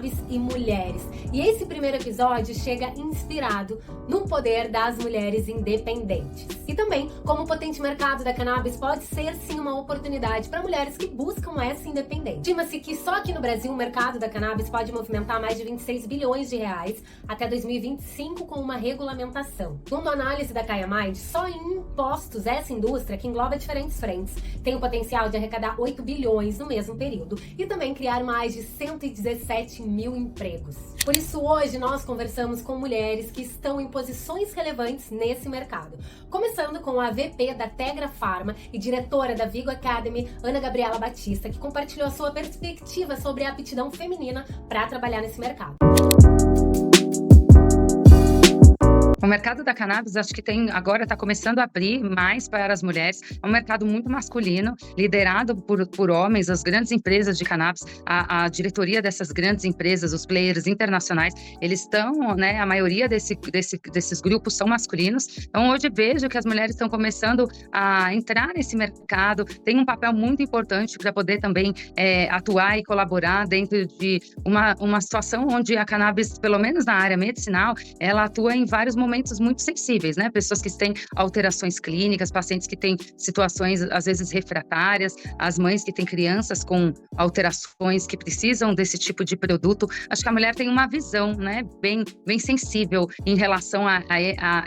cannabis e mulheres. E esse primeiro episódio chega inspirado no poder das mulheres independentes. E também como o potente mercado da cannabis pode ser sim uma oportunidade para mulheres que buscam essa independência. Estima-se que só aqui no Brasil o mercado da cannabis pode movimentar mais de 26 bilhões de reais até 2025 com uma regulamentação. Segundo a análise da Kaya Mind, só em impostos essa indústria, que engloba diferentes frentes, tem o potencial de arrecadar 8 bilhões no mesmo período e também criar mais de 117 mil empregos. Por isso hoje nós conversamos com mulheres que estão em posições relevantes nesse mercado. Começando com a VP da Tegra Pharma e diretora da Vigo Academy, Ana Gabriela Batista, que compartilhou a sua perspectiva sobre a aptidão feminina para trabalhar nesse mercado. O mercado da cannabis, acho que agora está começando a abrir mais para as mulheres. É um mercado muito masculino, liderado por homens. As grandes empresas de cannabis, a diretoria dessas grandes empresas, os players internacionais, eles estão, né, a maioria desses grupos são masculinos. Então, hoje vejo que as mulheres estão começando a entrar nesse mercado, tem um papel muito importante para poder também atuar e colaborar dentro de uma situação onde a cannabis, pelo menos na área medicinal, ela atua em vários momentos muito sensíveis, né? Pessoas que têm alterações clínicas, pacientes que têm situações, às vezes, refratárias, as mães que têm crianças com alterações que precisam desse tipo de produto. Acho que a mulher tem uma visão, né, bem sensível em relação a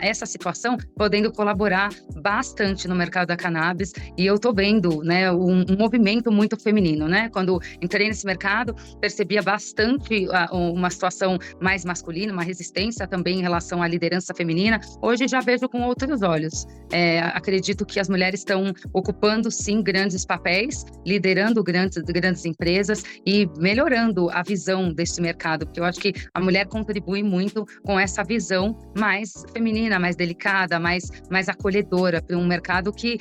essa situação, podendo colaborar bastante no mercado da cannabis. E eu tô vendo, né, um movimento muito feminino, né? Quando entrei nesse mercado, percebia bastante uma situação mais masculina, uma resistência também em relação à liderança feminina. Hoje já vejo com outros olhos. Acredito que as mulheres estão ocupando, sim, grandes papéis, liderando grandes empresas e melhorando a visão desse mercado, porque eu acho que a mulher contribui muito com essa visão mais feminina, mais delicada, mais acolhedora para um mercado que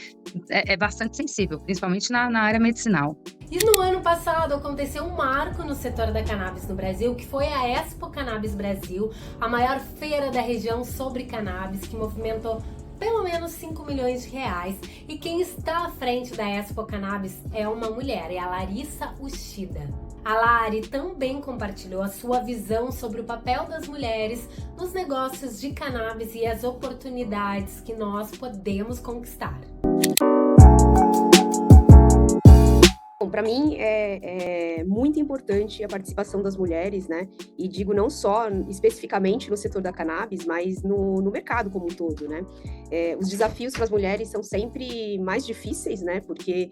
é bastante sensível, principalmente na área medicinal. E no ano passado aconteceu um marco no setor da cannabis no Brasil, que foi a Expo Cannabis Brasil, a maior feira da região sobre cannabis, que movimentou pelo menos 5 milhões de reais. E quem está à frente da Expo Cannabis é uma mulher, é a Larissa Uchida. A Lari também compartilhou a sua visão sobre o papel das mulheres nos negócios de cannabis e as oportunidades que nós podemos conquistar. Bom, para mim é muito importante a participação das mulheres, né? E digo não só especificamente no setor da cannabis, mas no mercado como um todo, né? Os desafios para as mulheres são sempre mais difíceis, né? Porque,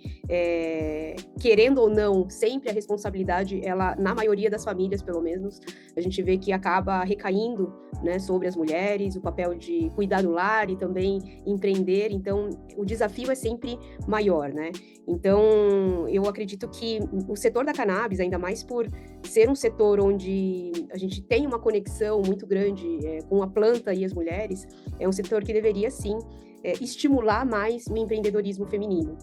querendo ou não, sempre a responsabilidade, ela, na maioria das famílias, pelo menos, a gente vê que acaba recaindo, né, sobre as mulheres, o papel de cuidar do lar e também empreender. Então, o desafio é sempre maior, né? Então, eu acredito que o setor da cannabis, ainda mais por ser um setor onde a gente tem uma conexão muito grande com a planta e as mulheres, é um setor que deveria, sim, estimular mais o empreendedorismo feminino.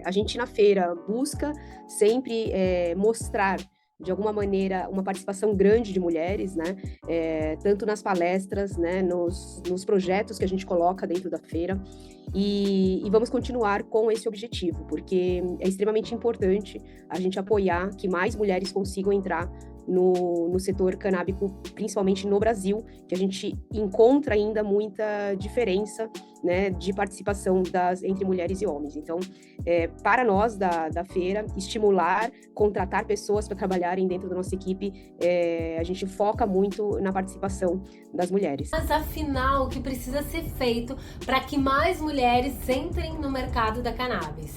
A gente, na feira, busca sempre mostrar, de alguma maneira, uma participação grande de mulheres, né? Tanto nas palestras, né? Nos projetos que a gente coloca dentro da feira. E vamos continuar com esse objetivo, porque é extremamente importante a gente apoiar que mais mulheres consigam entrar no setor canábico, principalmente no Brasil, que a gente encontra ainda muita diferença, né, de participação entre mulheres e homens. Então, para nós da feira, estimular, contratar pessoas para trabalharem dentro da nossa equipe, a gente foca muito na participação das mulheres. Mas afinal, o que precisa ser feito para que mais mulheres entrem no mercado da cannabis?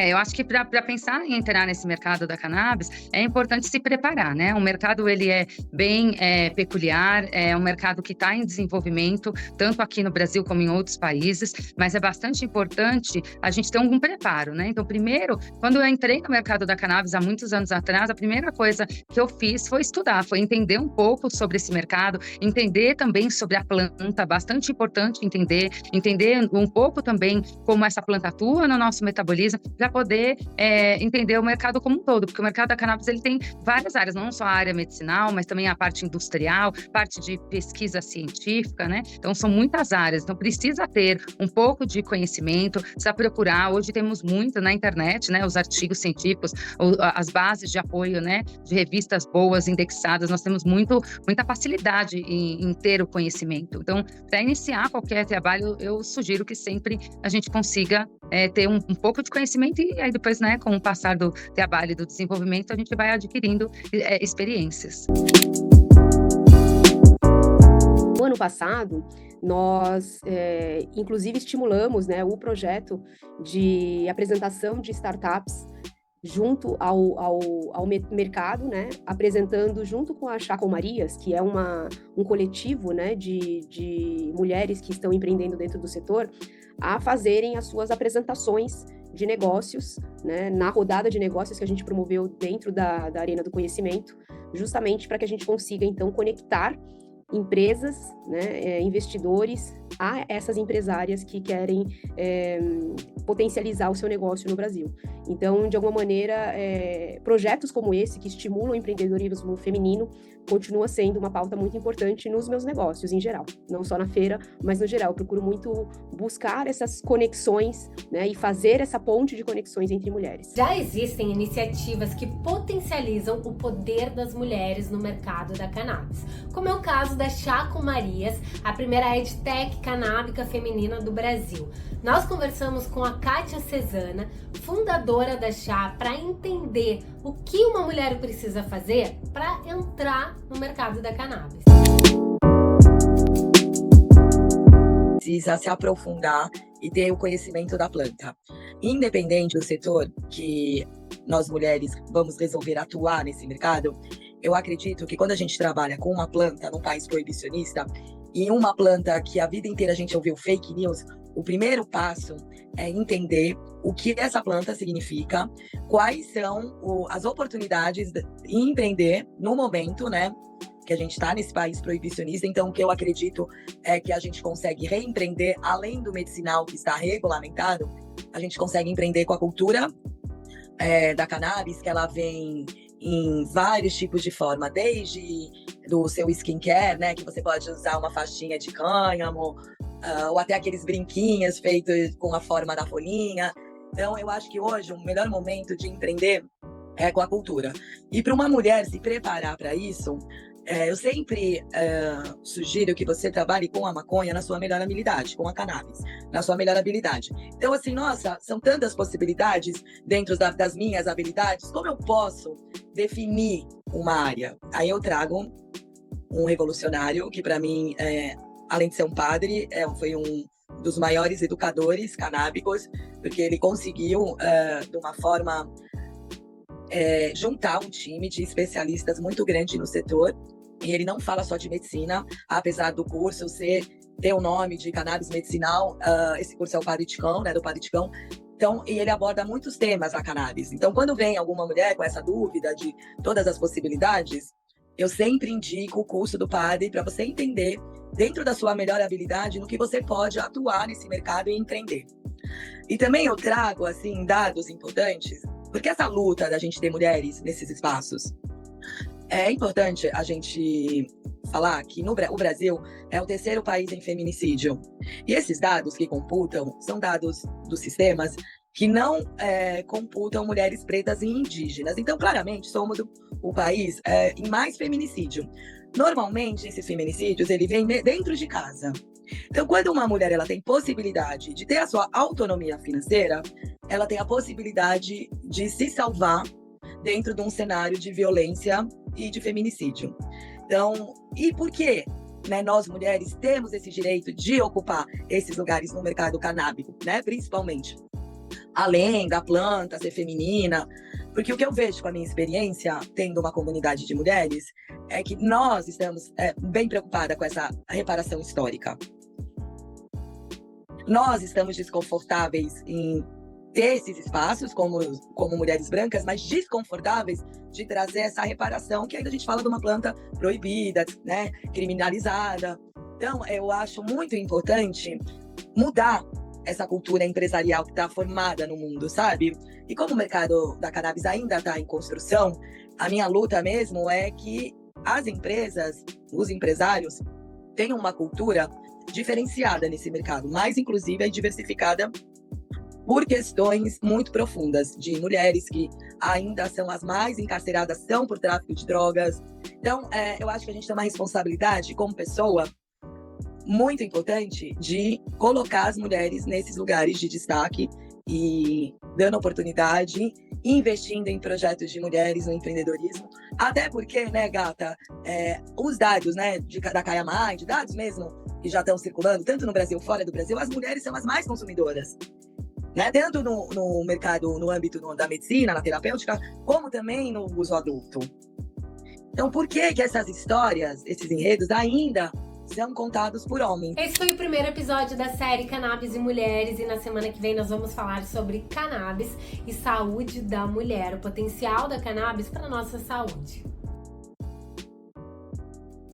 Eu acho que para pensar em entrar nesse mercado da cannabis, é importante se preparar, né? O mercado, ele é bem peculiar, é um mercado que está em desenvolvimento, tanto aqui no Brasil como em outros países, mas é bastante importante a gente ter algum preparo, né? Então, primeiro, quando eu entrei no mercado da cannabis há muitos anos atrás, a primeira coisa que eu fiz foi estudar, foi entender um pouco sobre esse mercado, entender também sobre a planta, bastante importante entender um pouco também como essa planta atua no nosso metabolismo, para poder entender o mercado como um todo, porque o mercado da cannabis ele tem várias áreas, não só a área medicinal, mas também a parte industrial, parte de pesquisa científica, né? Então, são muitas áreas. Então, precisa ter um pouco de conhecimento, precisa procurar. Hoje temos muito na internet, né? Os artigos científicos, as bases de apoio, né? De revistas boas, indexadas. Nós temos muita facilidade em ter o conhecimento. Então, para iniciar qualquer trabalho, eu sugiro que sempre a gente consiga ter um pouco de conhecimento e aí depois, né? Com o passar do trabalho e do desenvolvimento, a gente vai adquirindo experiências. No ano passado, nós, inclusive, estimulamos, né, o projeto de apresentação de startups junto ao mercado, né, apresentando junto com a Chá com Marias, que é um coletivo, né, de mulheres que estão empreendendo dentro do setor, a fazerem as suas apresentações de negócios, né, na rodada de negócios que a gente promoveu dentro da Arena do Conhecimento, justamente para que a gente consiga, então, conectar empresas, né, investidores a essas empresárias que querem potencializar o seu negócio no Brasil. Então, de alguma maneira, projetos como esse, que estimulam o empreendedorismo feminino, continua sendo uma pauta muito importante nos meus negócios, em geral. Não só na feira, mas no geral. Eu procuro muito buscar essas conexões, né, e fazer essa ponte de conexões entre mulheres. Já existem iniciativas que potencializam o poder das mulheres no mercado da cannabis, como é o caso da Chá com Marias, a primeira edtech canábica feminina do Brasil. Nós conversamos com a Kátia Cesana, fundadora da Chá, para entender o que uma mulher precisa fazer para entrar no mercado da cannabis. Precisa se aprofundar e ter o conhecimento da planta. Independente do setor que nós mulheres vamos resolver atuar nesse mercado, eu acredito que quando a gente trabalha com uma planta num país proibicionista e uma planta que a vida inteira a gente ouviu fake news, o primeiro passo é entender o que essa planta significa, quais são as oportunidades de empreender no momento, né, que a gente está nesse país proibicionista. Então, o que eu acredito é que a gente consegue reempreender, além do medicinal que está regulamentado, a gente consegue empreender com a cultura da cannabis, que ela vem em vários tipos de forma, desde do seu skincare, né, que você pode usar uma faixinha de cânhamo, ou até aqueles brinquinhos feitos com a forma da folhinha. Então, eu acho que hoje o melhor momento de empreender é com a cultura. E para uma mulher se preparar para isso, eu sempre sugiro que você trabalhe com a maconha na sua melhor habilidade, com a cannabis, na sua melhor habilidade. Então, assim, nossa, são tantas possibilidades dentro das minhas habilidades, como eu posso definir uma área? Aí eu trago um revolucionário que, para mim, além de ser um padre, foi um dos maiores educadores canábicos, porque ele conseguiu, de uma forma, juntar um time de especialistas muito grande no setor. E ele não fala só de medicina, apesar do curso ter o nome de cannabis medicinal. Esse curso é o Padre Ticão, né, do Padre Ticão. Então, e ele aborda muitos temas da cannabis. Então, quando vem alguma mulher com essa dúvida de todas as possibilidades, eu sempre indico o curso do padre para você entender, dentro da sua melhor habilidade, no que você pode atuar nesse mercado e empreender. E também eu trago, assim, dados importantes, porque essa luta da gente ter mulheres nesses espaços, é importante a gente falar que o Brasil é o terceiro país em feminicídio. E esses dados que computam são dados dos sistemas que não computam mulheres pretas e indígenas. Então, claramente, somos o país em mais feminicídio. Normalmente, esses feminicídios, ele vem dentro de casa. Então, quando uma mulher ela tem possibilidade de ter a sua autonomia financeira, ela tem a possibilidade de se salvar dentro de um cenário de violência e de feminicídio. Então, e por quê? Né, nós mulheres temos esse direito de ocupar esses lugares no mercado canábico, né, principalmente. Além da planta ser feminina, porque o que eu vejo com a minha experiência, tendo uma comunidade de mulheres, é que nós estamos bem preocupadas com essa reparação histórica. Nós estamos desconfortáveis em ter esses espaços como mulheres brancas, mas desconfortáveis de trazer essa reparação, que ainda a gente fala de uma planta proibida, né, criminalizada. Então, eu acho muito importante mudar essa cultura empresarial que está formada no mundo, sabe? E como o mercado da cannabis ainda está em construção, a minha luta mesmo é que as empresas, os empresários, tenham uma cultura diferenciada nesse mercado, mais inclusiva e diversificada por questões muito profundas de mulheres que ainda são as mais encarceradas, são por tráfico de drogas. Então, eu acho que a gente tem uma responsabilidade como pessoa muito importante de colocar as mulheres nesses lugares de destaque e dando oportunidade, investindo em projetos de mulheres no empreendedorismo. Até porque, né, gata, os dados, né, da Kaya Mind, dados mesmo que já estão circulando, tanto no Brasil, fora do Brasil, as mulheres são as mais consumidoras. Né? Tanto no mercado, no âmbito da medicina, na terapêutica, como também no uso adulto. Então, por que essas histórias, esses enredos ainda são contados por homens? Esse foi o primeiro episódio da série Cannabis e Mulheres, e na semana que vem nós vamos falar sobre cannabis e saúde da mulher, o potencial da cannabis para nossa saúde.